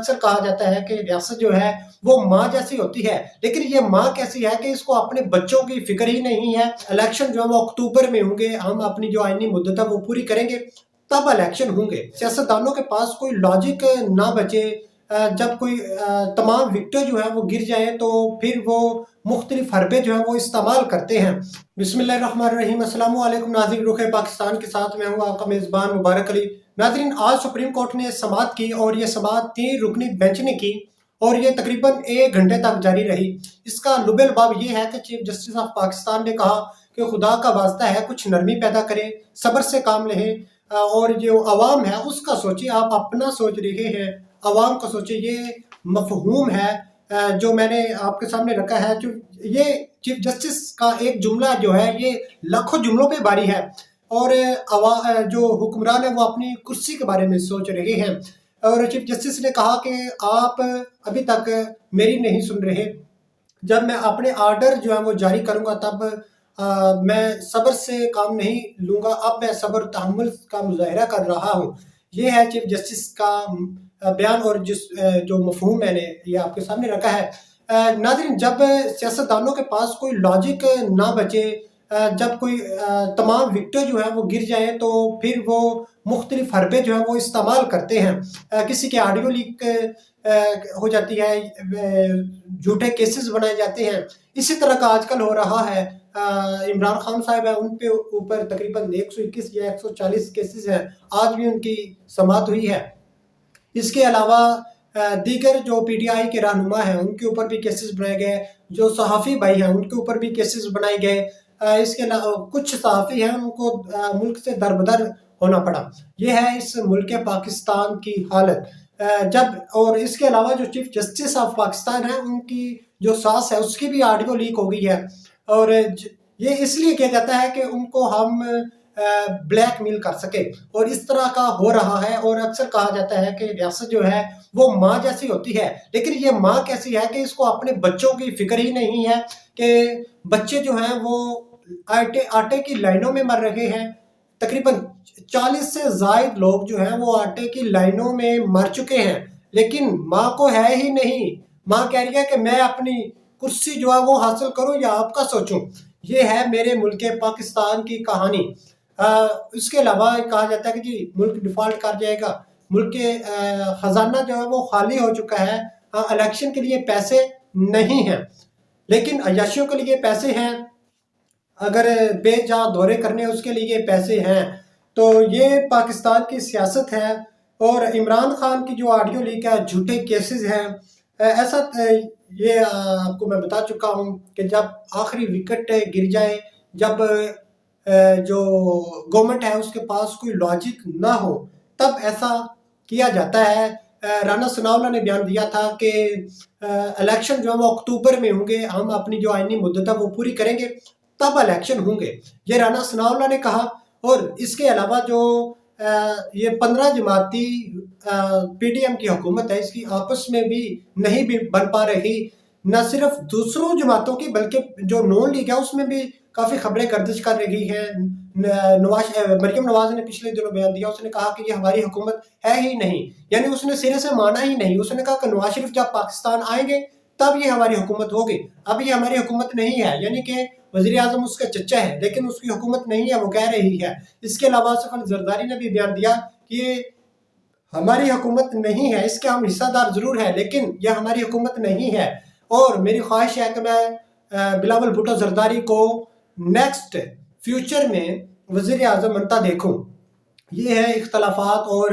اکثر کہا جاتا ہے کہ ریاست جو ہے وہ ماں جیسی ہوتی ہے، لیکن یہ ماں کیسی ہے کہ اس کو اپنے بچوں کی فکر ہی نہیں ہے۔ الیکشن جو ہے وہ اکتوبر میں ہوں گے، ہم اپنی جو آئینی مدت ہے وہ پوری کریں گے، تب الیکشن ہوں گے۔ سیاستدانوں کے پاس کوئی لاجک نہ بچے، جب کوئی تمام وکٹیں جو ہیں وہ گر جائیں تو پھر وہ مختلف حربے جو ہیں وہ استعمال کرتے ہیں۔ بسم اللہ الرحمن الرحیم، السلام علیکم ناظرین، رخ پاکستان کے ساتھ میں ہوں آپ کا میزبان مبارک علی۔ ناظرین، آج سپریم کورٹ نے سماعت کی اور یہ سماعت 3 رکنی بینچ نے کی اور یہ تقریباً 1 گھنٹے تک جاری رہی۔ اس کا لب الباب یہ ہے کہ چیف جسٹس آف پاکستان نے کہا کہ خدا کا واسطہ ہے کچھ نرمی پیدا کریں، صبر سے کام لیں، اور جو عوام ہے اس کا سوچیں، آپ اپنا سوچ رہے ہیں، عوام کا سوچیں۔ یہ مفہوم ہے جو میں نے آپ کے سامنے رکھا ہے۔ یہ چیف جسٹس کا ایک جملہ جو ہے یہ لاکھوں جملوں پہ باری ہے، اور جو حکمران ہے وہ اپنی کرسی کے بارے میں سوچ رہے ہیں۔ اور چیف جسٹس نے کہا کہ آپ ابھی تک میری نہیں سن رہے، جب میں اپنے آرڈر جو ہے وہ جاری کروں گا تب میں صبر سے کام نہیں لوں گا، اب میں صبر و تحمل کا مظاہرہ کر رہا ہوں۔ یہ ہے چیف جسٹس کا بیان، اور جو مفہوم میں نے یہ آپ کے سامنے رکھا ہے۔ ناظرین، جب سیاستدانوں کے پاس کوئی لاجک نہ بچے، جب کوئی تمام وکٹیں جو ہیں وہ گر جائیں تو پھر وہ مختلف حربے جو ہیں وہ استعمال کرتے ہیں۔ کسی کے آڈیو لیک ہو جاتی ہے، جھوٹے کیسز بنائے جاتے ہیں۔ اسی طرح کا آج کل ہو رہا ہے۔ عمران خان صاحب ہیں، ان پہ اوپر تقریباً 121 یا 140 کیسز ہیں، آج بھی ان کی سماعت ہوئی ہے۔ اس کے علاوہ دیگر جو پی ٹی آئی کے رہنما ہیں ان کے اوپر بھی کیسز بنائے گئے، جو صحافی بھائی ہیں ان کے اوپر بھی کیسز بنائے گئے۔ اس کے علاوہ کچھ صحافی ہیں ان کو ملک سے دربدر ہونا پڑا۔ یہ ہے اس ملک پاکستان کی حالت۔ اور اس کے علاوہ جو چیف جسٹس آف پاکستان ہیں ان کی جو ساس ہے اس کی بھی آڈیو لیک ہو گئی ہے، اور یہ اس لیے کیا جاتا ہے کہ ان کو ہم بلیک میل کر سکے، اور اس طرح کا ہو رہا ہے۔ اور اکثر کہا جاتا ہے کہ ریاست جو ہے وہ ماں جیسی ہوتی ہے، لیکن یہ ماں کیسی ہے کہ اس کو اپنے بچوں کی فکر ہی نہیں ہے کہ بچے جو ہیں وہ آٹے کی لائنوں میں مر رہے ہیں۔ تقریباً 40 سے زائد لوگ جو ہیں وہ آٹے کی لائنوں میں مر چکے ہیں، لیکن ماں کو ہے ہی نہیں۔ ماں کہہ رہی ہے کہ میں اپنی کرسی جو ہے وہ حاصل کروں یا آپ کا سوچوں۔ یہ ہے میرے ملک پاکستان کی کہانی۔ اس کے علاوہ کہا جاتا ہے کہ جی ملک ڈیفالٹ کر جائے گا، ملک کے خزانہ جو ہے وہ خالی ہو چکا ہے، الیکشن کے لیے پیسے نہیں ہیں، لیکن عیاشیوں کے لیے پیسے ہیں، اگر بے جا دورے کرنے اس کے لیے پیسے ہیں۔ تو یہ پاکستان کی سیاست ہے، اور عمران خان کی جو آڈیو لیک ہے، جھوٹے کیسز ہیں۔ ایسا یہ آپ کو میں بتا چکا ہوں کہ جب آخری وکٹ گر جائے، جب جو گورنمنٹ ہے اس کے پاس کوئی لاجک نہ ہو، تب ایسا کیا جاتا ہے۔ رانا ثناءاللہ نے بیان دیا تھا کہ الیکشن جو ہے وہ اکتوبر میں ہوں گے، ہم اپنی جو آئینی مدت ہے وہ پوری کریں گے، تب الیکشن ہوں گے، یہ رانا ثناءاللہ نے کہا۔ اور اس کے علاوہ جو یہ 15 جماعتی پی ڈی ایم کی حکومت ہے، اس کی آپس میں بھی نہیں بن پا رہی، نہ صرف دوسروں جماعتوں کی بلکہ جو نون لیگ ہے اس میں بھی کافی خبریں گردش کر رہی ہیں۔ مریم نواز نے پچھلے دنوں بیان دیا، اس نے کہا کہ یہ ہماری حکومت ہے ہی نہیں، یعنی اس نے سرے سے مانا ہی نہیں۔ اس نے کہا کہ نواز شریف جب پاکستان آئیں گے تب یہ ہماری حکومت ہوگی، اب یہ ہماری حکومت نہیں ہے، یعنی کہ وزیر اعظم اس کا چچا ہے لیکن اس کی حکومت نہیں ہے، وہ کہہ رہی ہے۔ اس کے علاوہ آصف علی زرداری نے بھی بیان دیا کہ یہ ہماری حکومت نہیں ہے، اس کے ہم حصہ دار ضرور ہیں لیکن یہ ہماری حکومت نہیں ہے۔ اور میری خواہش ہے کہ میں بلاول بھٹو زرداری کو نیکسٹ فیوچر میں وزیر اعظم بنتا دیکھوں۔ یہ ہے اختلافات، اور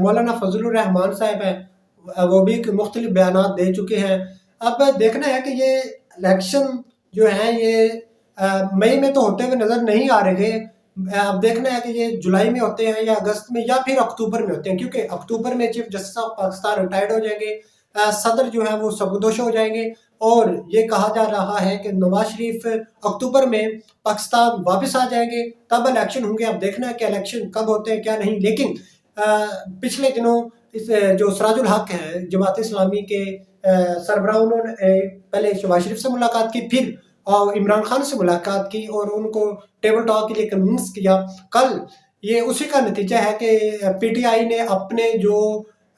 مولانا فضل الرحمان صاحب ہیں، وہ بھی مختلف بیانات دے چکے ہیں۔ اب دیکھنا ہے کہ یہ الیکشن جو ہیں یہ مئی میں تو ہوتے ہوئے نظر نہیں آ رہے، اب دیکھنا ہے کہ یہ جولائی میں ہوتے ہیں یا اگست میں یا پھر اکتوبر میں ہوتے ہیں، کیونکہ اکتوبر میں chief justice of Pakistan retired ہو جائیں گے، صدر جو ہے وہ سبکدوش ہو جائیں گے، اور یہ کہا جا رہا ہے کہ نواز شریف اکتوبر میں پاکستان واپس آ جائیں گے، تب الیکشن ہوں گے۔ اب دیکھنا ہے کہ الیکشن کب ہوتے ہیں کیا نہیں۔ لیکن پچھلے دنوں جو سراج الحق ہیں جماعت اسلامی کے سربراہ، انہوں نے پہلے شہباز شریف سے ملاقات کی، پھر عمران خان سے ملاقات کی اور ان کو ٹیبل ٹاک کے لیے کنونس کیا۔ کل یہ اسی کا نتیجہ ہے کہ پی ٹی آئی نے اپنے جو